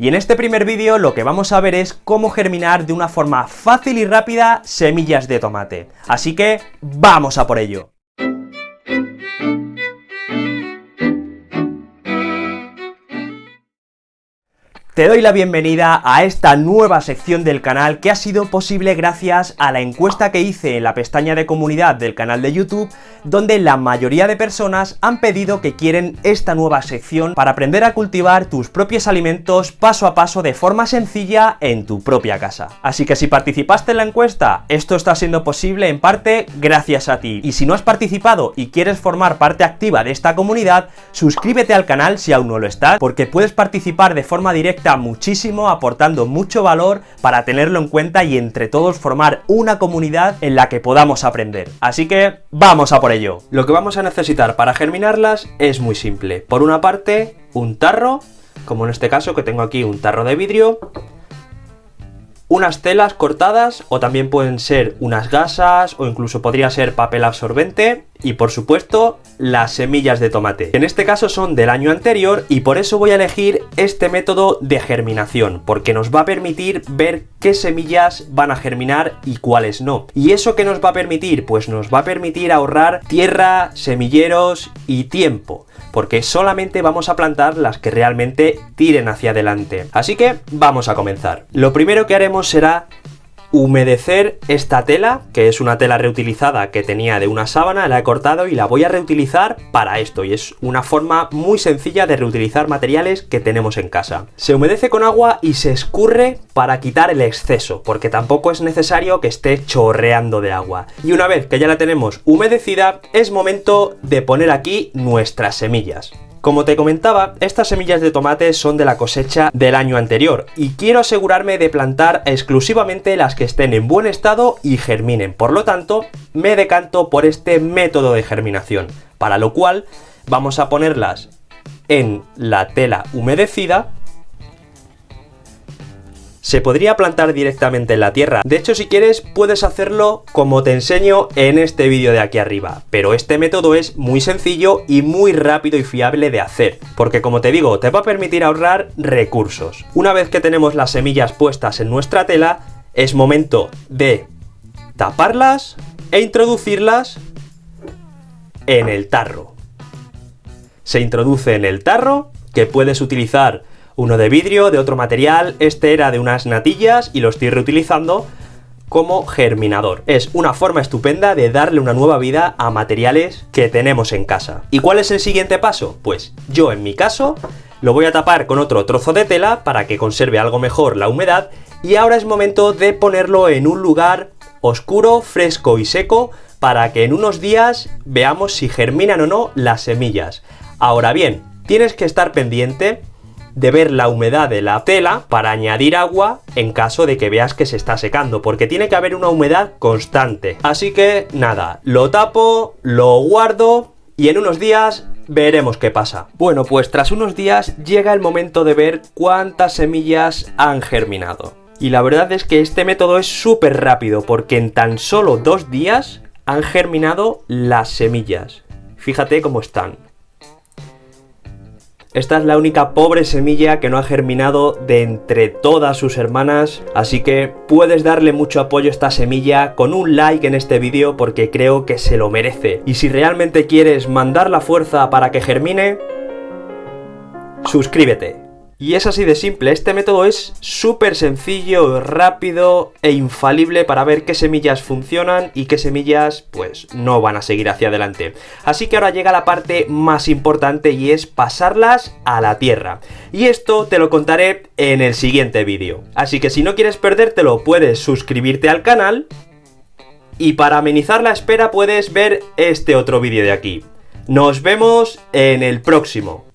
Y en este primer vídeo lo que vamos a ver es cómo germinar de una forma fácil y rápida semillas de tomate. Así que ¡vamos a por ello! Te doy la bienvenida a esta nueva sección del canal que ha sido posible gracias a la encuesta que hice en la pestaña de comunidad del canal de YouTube, donde la mayoría de personas han pedido que quieren esta nueva sección para aprender a cultivar tus propios alimentos paso a paso de forma sencilla en tu propia casa. Así que si participaste en la encuesta, esto está siendo posible en parte gracias a ti. Y si no has participado y quieres formar parte activa de esta comunidad, suscríbete al canal si aún no lo estás, porque puedes participar de forma directa muchísimo, aportando mucho valor para tenerlo en cuenta y entre todos formar una comunidad en la que podamos aprender. Así que ¡vamos a por ello! Lo que vamos a necesitar para germinarlas es muy simple. Por una parte, un tarro, como en este caso que tengo aquí un tarro de vidrio, unas telas cortadas, o también pueden ser unas gasas, o incluso podría ser papel absorbente, y por supuesto, las semillas de tomate. En este caso son del año anterior, y por eso voy a elegir este método de germinación, porque nos va a permitir ver qué semillas van a germinar y cuáles no. ¿Y eso qué nos va a permitir? Pues nos va a permitir ahorrar tierra, semilleros y tiempo, porque solamente vamos a plantar las que realmente tiren hacia adelante. Así que vamos a comenzar. Lo primero que haremos será humedecer esta tela, que es una tela reutilizada que tenía de una sábana, la he cortado y la voy a reutilizar para esto, y es una forma muy sencilla de reutilizar materiales que tenemos en casa. Se humedece con agua y se escurre para quitar el exceso, porque tampoco es necesario que esté chorreando de agua. Y una vez que ya la tenemos humedecida, es momento de poner aquí nuestras semillas. Como te comentaba, estas semillas de tomate son de la cosecha del año anterior y quiero asegurarme de plantar exclusivamente las que estén en buen estado y germinen. Por lo tanto, me decanto por este método de germinación, para lo cual vamos a ponerlas en la tela humedecida. Se podría plantar directamente en la tierra. De hecho, si quieres, puedes hacerlo como te enseño en este vídeo de aquí arriba. Pero este método es muy sencillo y muy rápido y fiable de hacer, porque como te digo, te va a permitir ahorrar recursos. Una vez que tenemos las semillas puestas en nuestra tela, es momento de taparlas e introducirlas en el tarro. Se introduce en el tarro, que puedes utilizar uno de vidrio, de otro material. Este era de unas natillas y lo estoy reutilizando como germinador. Es una forma estupenda de darle una nueva vida a materiales que tenemos en casa. ¿Y cuál es el siguiente paso? Pues yo en mi caso lo voy a tapar con otro trozo de tela para que conserve algo mejor la humedad, y ahora es momento de ponerlo en un lugar oscuro, fresco y seco para que en unos días veamos si germinan o no las semillas. Ahora bien, tienes que estar pendiente de ver la humedad de la tela para añadir agua en caso de que veas que se está secando, porque tiene que haber una humedad constante. Así que nada, lo tapo, lo guardo y en unos días veremos qué pasa. Bueno, pues tras unos días llega el momento de ver cuántas semillas han germinado. Y la verdad es que este método es súper rápido, porque en tan solo 2 días han germinado las semillas. Fíjate cómo están. Esta es la única pobre semilla que no ha germinado de entre todas sus hermanas, así que puedes darle mucho apoyo a esta semilla con un like en este vídeo, porque creo que se lo merece. Y si realmente quieres mandar la fuerza para que germine, suscríbete. Y es así de simple. Este método es súper sencillo, rápido e infalible para ver qué semillas funcionan y qué semillas pues no van a seguir hacia adelante. Así que ahora llega la parte más importante, y es pasarlas a la tierra. Y esto te lo contaré en el siguiente vídeo. Así que si no quieres perdértelo, puedes suscribirte al canal, y para amenizar la espera puedes ver este otro vídeo de aquí. Nos vemos en el próximo.